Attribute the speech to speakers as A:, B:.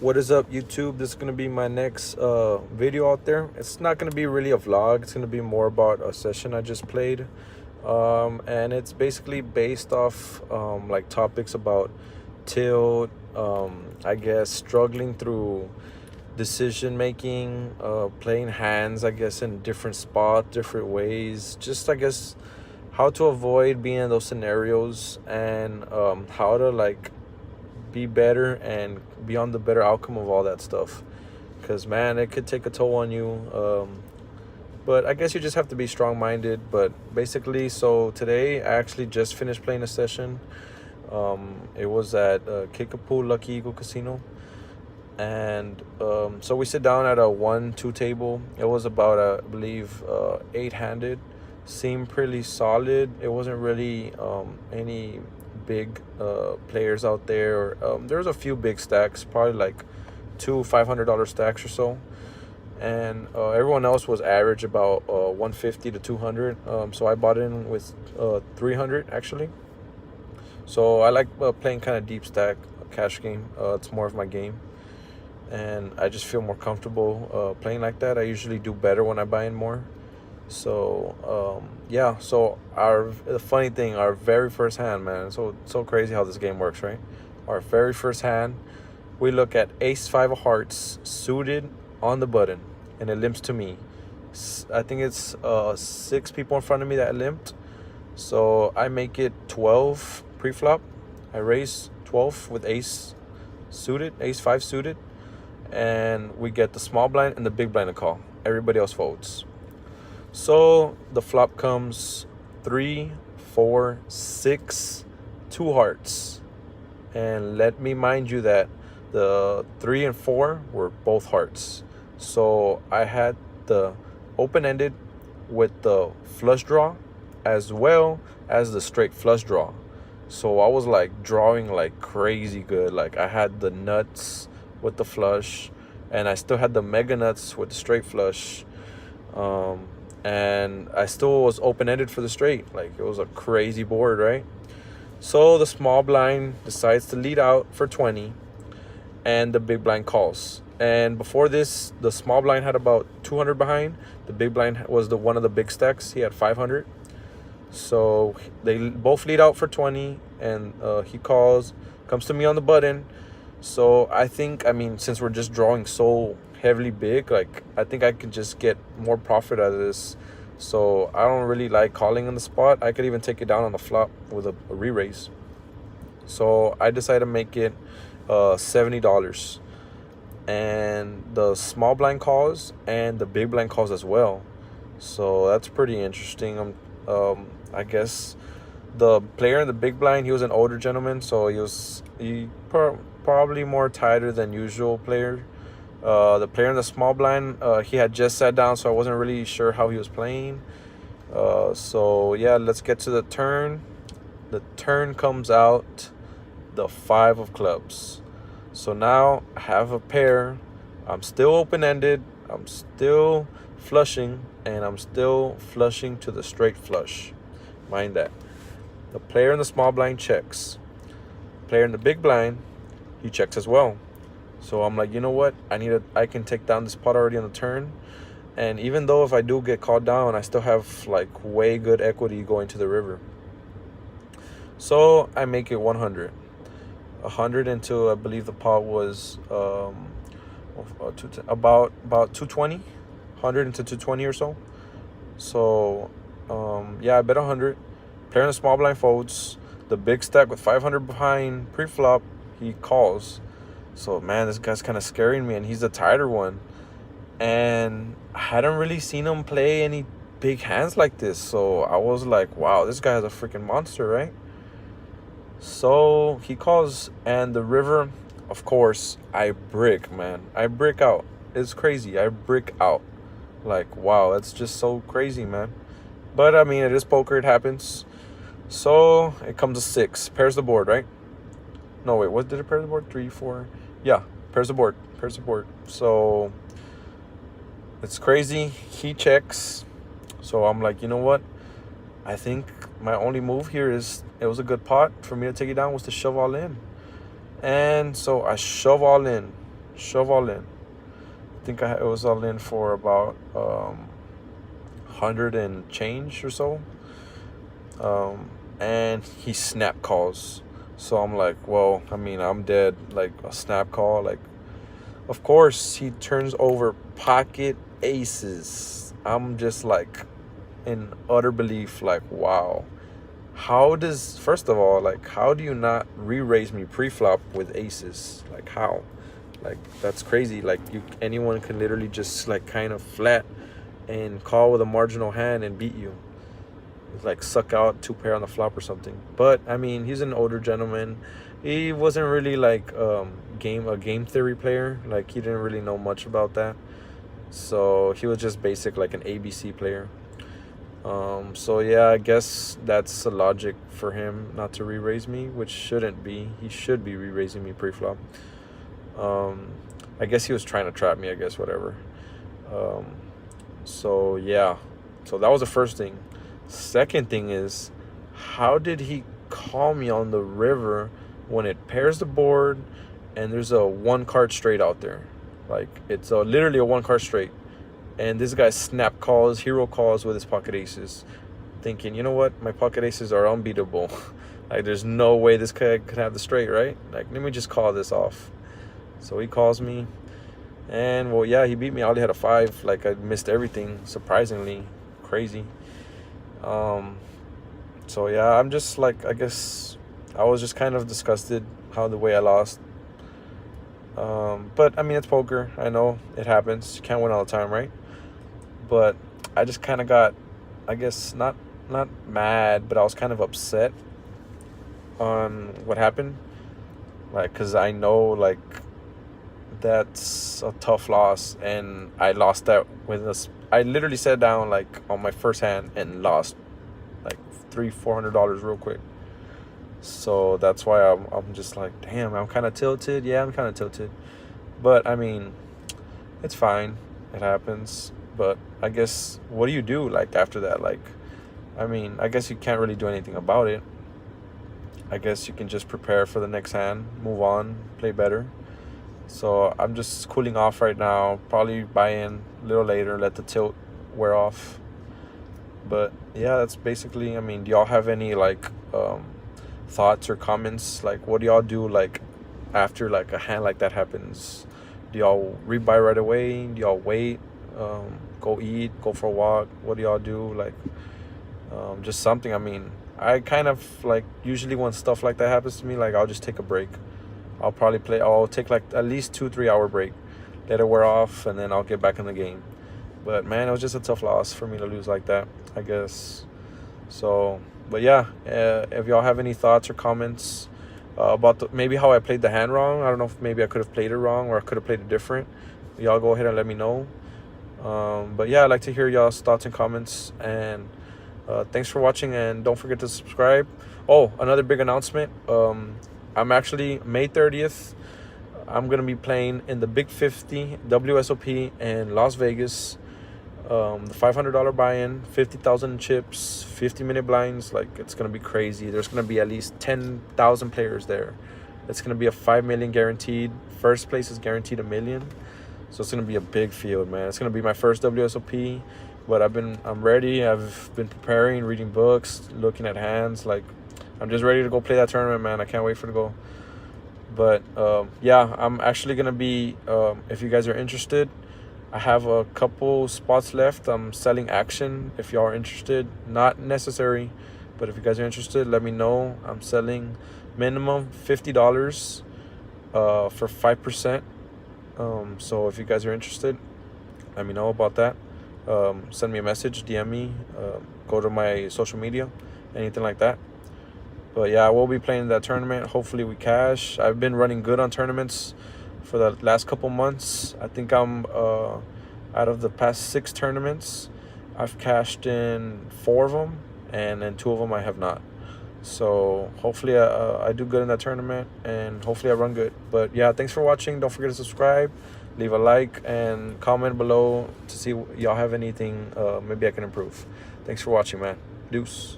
A: What is up, YouTube? This is gonna be my next video out there. It's not gonna be really a vlog. It's gonna be more about a session I just played, and it's basically based off like topics about tilt. I guess struggling through decision making, playing hands. I guess in different spots, different ways. Just I guess how to avoid being in those scenarios and how to like be better and be on the better outcome of all that stuff, because man, it could take a toll on you. But I guess you just have to be strong-minded. But basically, so today I actually just finished playing a session. It was at Kickapoo Lucky Eagle Casino, and so we sit down at a 1-2 table. It was about I believe 8-handed. Seemed pretty solid. It wasn't really any big players out there. There's a few big stacks, probably like two $500 stacks or so, and everyone else was average about 150 to 200. So I bought in with 300 actually. So I like playing kind of deep stack cash game. It's more of my game, and I just feel more comfortable playing like that. I usually do better when I buy in more. So yeah, so the funny thing, our very first hand, man, so crazy how this game works, right? Our very first hand, we look at ace 5 of hearts suited on the button, and it limps to me. I think it's 6 people in front of me that limped, so I make it 12 pre-flop. I raise 12 with ace suited, ace 5 suited, and we get the small blind and the big blind to call. Everybody else folds. So the flop comes 3, 4, 6, 2 hearts. And let me mind you that the 3 and 4 were both hearts. So I had the open-ended with the flush draw as well as the straight flush draw. So I was like drawing like crazy good. Like I had the nuts with the flush, and I still had the mega nuts with the straight flush. And I still was open-ended for the straight. Like it was a crazy board, right? So the small blind decides to lead out for 20, and the big blind calls. And before this, the small blind had about 200 behind. The big blind was the one of the big stacks. He had 500. So they both lead out for 20, and he calls, comes to me on the button. So I think, I mean, since we're just drawing so heavily big, like I think I could just get more profit out of this. So I don't really like calling on the spot. I could even take it down on the flop with a re-raise. So I decided to make it $70, and the small blind calls and the big blind calls as well. So that's pretty interesting. I guess the player in the big blind, he was an older gentleman, so he probably more tighter than usual player. The player in the small blind, he had just sat down, so I wasn't really sure how he was playing. So yeah, let's get to the turn. The turn comes out the 5 of clubs. So now I have a pair. I'm still open-ended. I'm still flushing, and I'm still flushing to the straight flush. Mind that. The player in the small blind checks. Player in the big blind, he checks as well. So I'm like, you know what? I can take down this pot already on the turn. And even though if I do get called down, I still have like way good equity going to the river. So I make it 100. 100 into, I believe the pot was about 220. 100 into 220 or so. So yeah, I bet 100. Player in the small blind folds. The big stack with 500 behind pre-flop, he calls. So man, this guy's kind of scaring me, and he's the tighter one, and I hadn't really seen him play any big hands like this. So I was like, wow, this guy is a freaking monster, right? So he calls, and the river, of course, I brick, man. I brick out. It's crazy. I brick out. Like, wow, that's just so crazy, man. But I mean, it is poker, it happens. So it comes to 6. Pairs the board, right? No, wait, what did it pair the board? 3, 4. Yeah, pairs the board. Pairs the board. So it's crazy. He checks. So I'm like, you know what? I think my only move here is, it was a good pot for me to take it down, was to shove all in. And so I shove all in. shove all in. I think it was all in for about 100 and change or so. And he snap calls. So I'm like, well, I mean, I'm dead. Like a snap call, like, of course he turns over pocket aces. I'm just like in utter belief, like, wow. First of all, like, how do you not re-raise me pre-flop with aces? Like, how? Like, that's crazy. Like, anyone can literally just like kind of flat and call with a marginal hand and beat you. Like, suck out 2 pair on the flop or something. But I mean, he's an older gentleman. He wasn't really like a game theory player. Like, he didn't really know much about that. So he was just basic, like an ABC player. So yeah, I guess that's the logic for him not to re-raise me, which shouldn't be. He should be re-raising me pre-flop. I guess he was trying to trap me, I guess, whatever. So yeah, so that was the first thing. Second thing is, how did he call me on the river when it pairs the board and there's a 1 card straight out there? Like, it's literally a 1 card straight. And this guy snap calls, hero calls with his pocket aces, thinking, you know what, my pocket aces are unbeatable. Like, there's no way this guy could have the straight, right? Like, let me just call this off. So he calls me, and well, yeah, he beat me. I only had a 5. Like, I missed everything, surprisingly crazy. So yeah, I'm just like, I guess I was just kind of disgusted the way I lost. But I mean, it's poker. I know it happens. You can't win all the time, right? But I just kind of got, I guess, not mad, but I was kind of upset on what happened. Like, because I know, like, that's a tough loss, and I lost that with us. I literally sat down, like, on my first hand and lost like $300-400 real quick. So that's why I'm just like, damn, I'm kind of tilted. Yeah, I'm kind of tilted, but I mean, it's fine. It happens. But I guess, what do you do, like, after that? Like, I mean, I guess you can't really do anything about it. I guess you can just prepare for the next hand, move on, play better. So I'm just cooling off right now. Probably buy in a little later, let the tilt wear off. But yeah, that's basically, I mean, do y'all have any like thoughts or comments? Like, what do y'all do, like, after like a hand like that happens? Do y'all rebuy right away? Do y'all wait? Go eat, go for a walk? What do y'all do? Like, just something. I mean, I kind of like, usually when stuff like that happens to me, like, I'll just take a break. I'll take like at least 2-3 hour break, let it wear off, and then I'll get back in the game. But man, it was just a tough loss for me to lose like that, I guess. So, but yeah, if y'all have any thoughts or comments about maybe how I played the hand wrong, I don't know if maybe I could have played it wrong, or I could have played it different. Y'all go ahead and let me know. But yeah, I'd like to hear y'all's thoughts and comments. And thanks for watching, and don't forget to subscribe. Oh, another big announcement. I'm actually, May 30th, I'm going to be playing in the Big 50 WSOP in Las Vegas. The $500 buy-in, 50,000 chips, 50-minute blinds. Like, it's going to be crazy. There's going to be at least 10,000 players there. It's going to be a $5 million guaranteed. First place is guaranteed $1 million. So it's going to be a big field, man. It's going to be my first WSOP, but I'm ready. I've been preparing, reading books, looking at hands. Like, I'm just ready to go play that tournament, man. I can't wait for it to go. But yeah, I'm actually gonna be, if you guys are interested, I have a couple spots left. I'm selling action. If y'all are interested, not necessary, but if you guys are interested, let me know. I'm selling minimum $50 for 5%. So if you guys are interested, let me know about that. Send me a message, DM me, go to my social media, anything like that. But yeah, I will be playing that tournament. Hopefully we cash. I've been running good on tournaments for the last couple months. I think I'm out of the past 6 tournaments, I've cashed in 4 of them, and then 2 of them I have not. So hopefully I do good in that tournament, and hopefully I run good. But yeah, thanks for watching. Don't forget to subscribe, leave a like, and comment below to see y'all have anything maybe I can improve. Thanks for watching, man. Deuce.